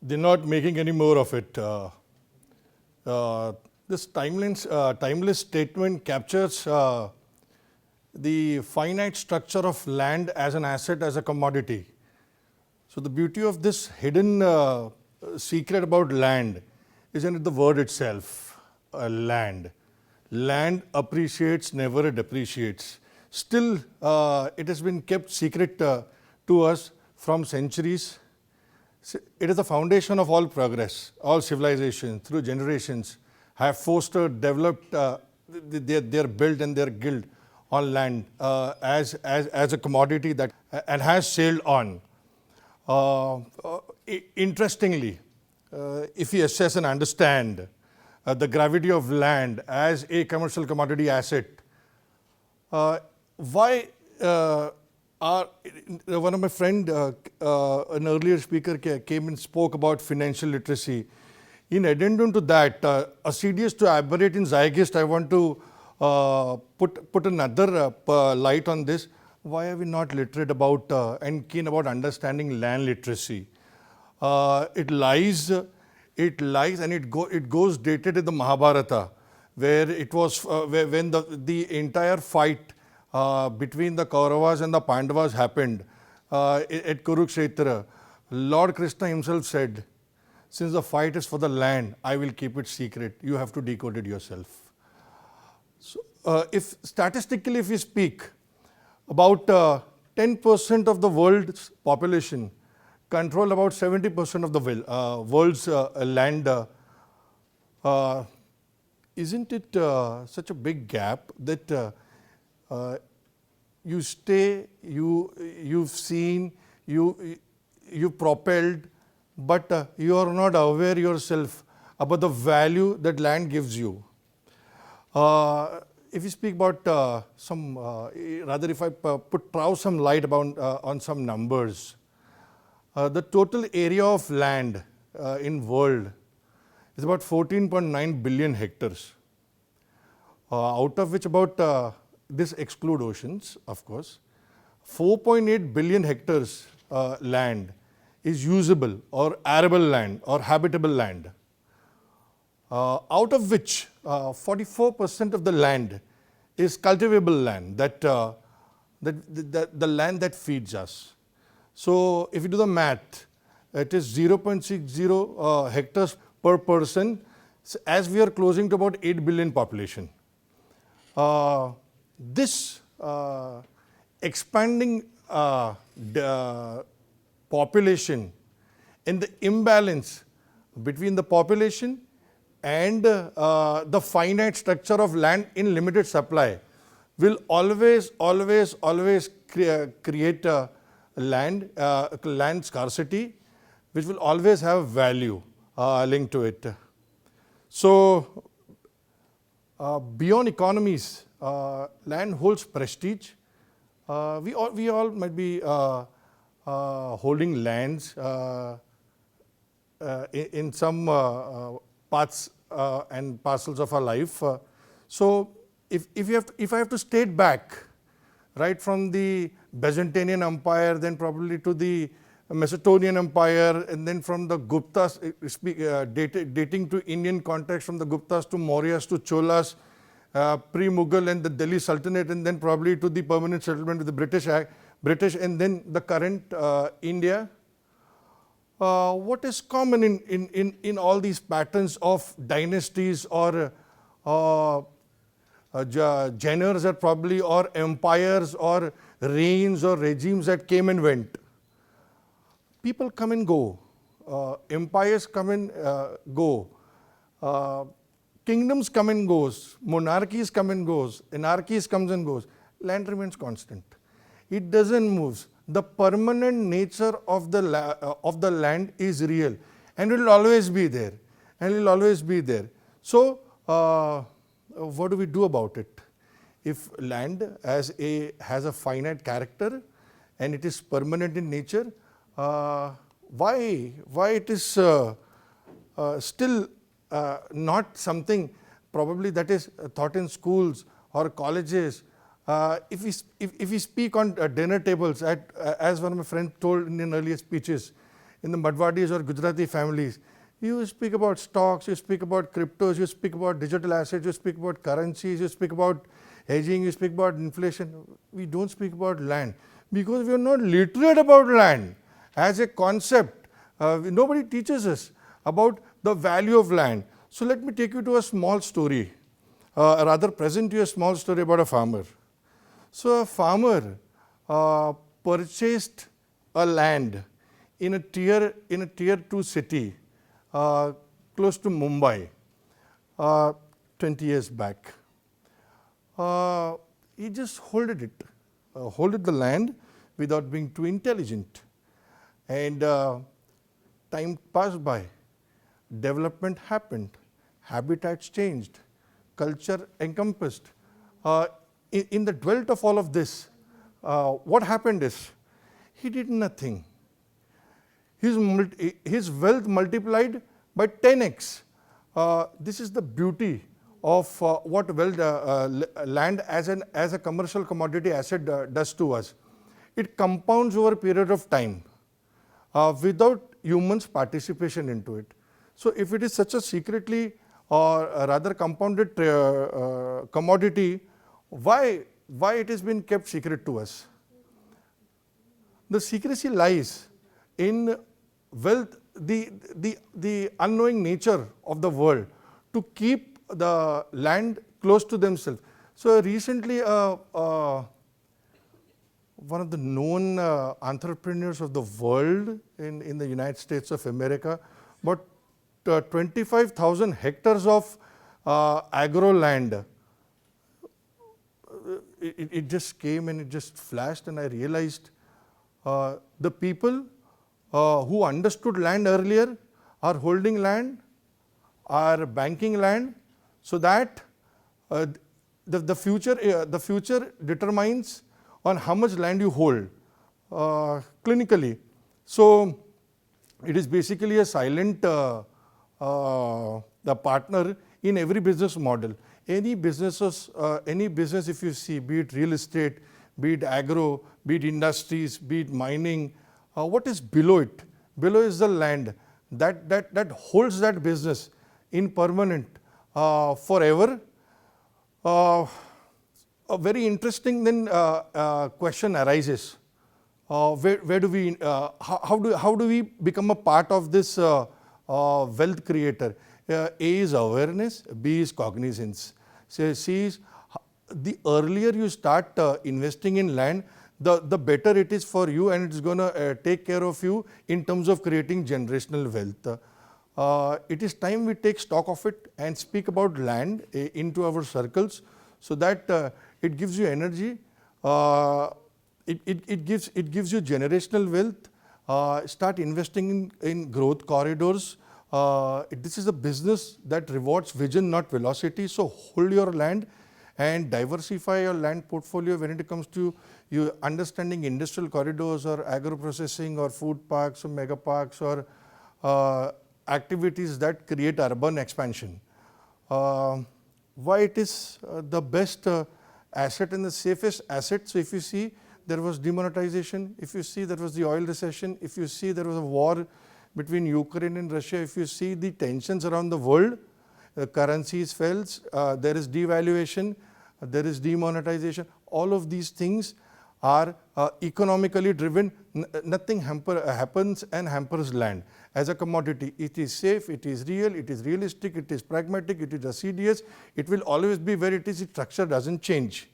they're not making any more of it. This timeless statement captures the finite structure of land as an asset, as a commodity. So the beauty of this hidden secret about land is in the word itself, land. Land appreciates, never depreciates. Still, it has been kept secret to us from centuries. It is the foundation of all progress. All civilizations through generations have fostered, developed their build and their guild on land as a commodity that and has sailed on. Interestingly, if we assess and understand the gravity of land as a commercial commodity asset, why one of my friend, an earlier speaker came and spoke about financial literacy. In addendum to that, assiduous to aberrate in zeitgeist, I want to put another light on this. Why are we not literate about and keen about understanding land literacy? It lies and it goes dated in the Mahabharata, where it was when the entire fight between the Kauravas and the Pandavas happened at Kurukshetra. Lord Krishna himself said, since the fight is for the land, I will keep it secret. You have to decode it yourself. So, if statistically, if we speak, about 10% of the world's population control about 70% of the world's land. Isn't it such a big gap that you stay, you've seen, you propelled, but you are not aware yourself about the value that land gives you. If you speak about rather if I throw some light about on some numbers, the total area of land in world is about 14.9 billion hectares, out of which about this exclude oceans, of course, 4.8 billion hectares land is usable or arable land or habitable land, out of which 44% of the land is cultivable land, the land that feeds us. So if you do the math, it is 0.60 hectares per person, as we are closing to about 8 billion population. This expanding population and the imbalance between the population and the finite structure of land in limited supply will always create land scarcity, which will always have value linked to it. So beyond economies, land holds prestige. We all might be holding lands in some parts and parcels of our life. So if I have to state back, right from the Byzantine Empire, then probably to the Macedonian Empire, and then from the Guptas, dating to Indian context, from the Guptas to Mauryas to Cholas, pre-Mughal and the Delhi Sultanate, and then probably to the permanent settlement with the British, and then the current India. What is common in all these patterns of dynasties or genres that probably, or empires or reigns or regimes that came and went? People come and go, empires come and go, kingdoms come and goes, monarchies come and goes, anarchies comes and goes. Land remains constant. It doesn't move. The permanent nature of the land is real, and it will always be there, and it will always be there. So what do we do about it? If land has a finite character and it is permanent in nature, why it is still not something probably that is taught in schools or colleges? If we speak on dinner tables, as one of my friends told in earlier speeches, in the Madhwadis or Gujarati families, you speak about stocks, you speak about cryptos, you speak about digital assets, you speak about currencies, you speak about hedging, you speak about inflation. We don't speak about land because we are not literate about land as a concept. Nobody teaches us about the value of land. So let me take you to a small story, rather present you a small story about a farmer. So a farmer purchased a land in a tier 2 city close to Mumbai 20 years back. He just holded the land without being too intelligent. And time passed by, development happened, habitats changed, culture encompassed. In the dwelt of all of this, what happened is, he did nothing. His wealth multiplied by 10x. This is the beauty of what land as a commercial commodity asset does to us. It compounds over a period of time without humans' participation into it. So if it is such a secretly or rather compounded commodity, why it has been kept secret to us? The secrecy lies in wealth, the unknowing nature of the world to keep the land close to themselves. So recently, one of the known entrepreneurs of the world in the United States of America, about 25,000 hectares of agro land. It just came and it just flashed, and I realized the people who understood land earlier are holding land, are banking land, so that the future determines on how much land you hold clinically. So it is basically a silent the partner in every business model. Any business if you see, be it real estate, be it agro, be it industries, be it mining, what is below it? Below is the land that holds that business in permanent forever. A very interesting then question arises. Where do we? How do we become a part of this wealth creator? A is awareness, B is cognizance. So C is, the earlier you start investing in land, the better it is for you, and it's going to take care of you in terms of creating generational wealth. It is time we take stock of it and speak about land into our circles, so that it gives you energy, it gives you generational wealth. Start investing in growth corridors. This is a business that rewards vision, not velocity. So hold your land and diversify your land portfolio when it comes to you understanding industrial corridors or agro processing or food parks or mega parks or activities that create urban expansion. Why it is the best asset and the safest asset? So if you see, there was demonetization, if you see there was the oil recession, if you see there was a war between Ukraine and Russia, if you see the tensions around the world, currencies fell, there is devaluation, there is demonetization. All of these things are economically driven. Nothing happens and hampers land as a commodity. It is safe, it is real, it is realistic, it is pragmatic, it is assiduous. It will always be where it is. Its structure doesn't change.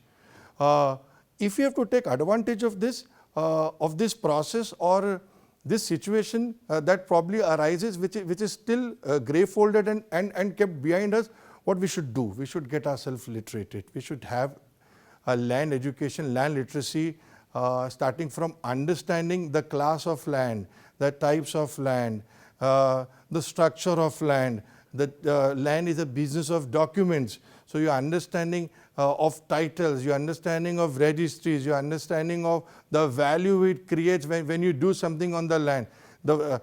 If you have to take advantage of this process or this situation that probably arises, which is still grey folded and kept behind us, what we should do? We should get ourselves literated. We should have a land education, land literacy, starting from understanding the class of land, the types of land, the structure of land. The land is a business of documents. So your understanding of titles, your understanding of registries, your understanding of the value it creates when you do something on the land, the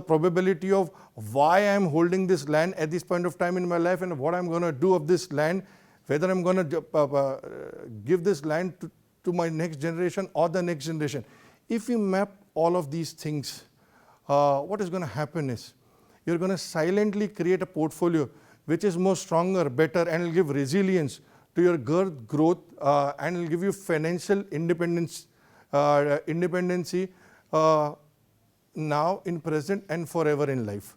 probability of why I am holding this land at this point of time in my life and what I am going to do of this land, whether I am going to give this land to my next generation or the next generation. If you map all of these things, what is going to happen is you're going to silently create a portfolio which is more stronger, better, and will give resilience to your growth and will give you financial independence, independency now, in present, and forever in life.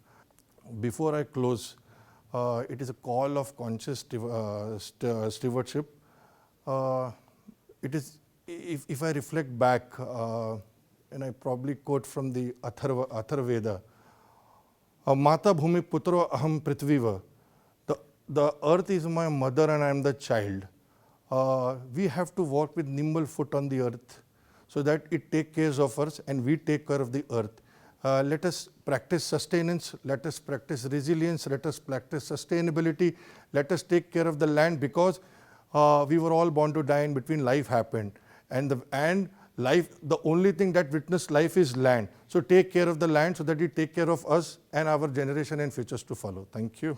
Before I close, it is a call of conscious stewardship. It is, if I reflect back, and I probably quote from the Atharvaveda, Mata Bhumi Putro Aham Prithviva. The earth is my mother and I am the child. We have to walk with nimble foot on the earth so that it takes care of us and we take care of the earth. Let us practice sustenance, let us practice resilience, let us practice sustainability, let us take care of the land, because we were all born to die, in between life happened. And life, the only thing that witnessed life is land. So take care of the land so that it take care of us and our generation and futures to follow. Thank you.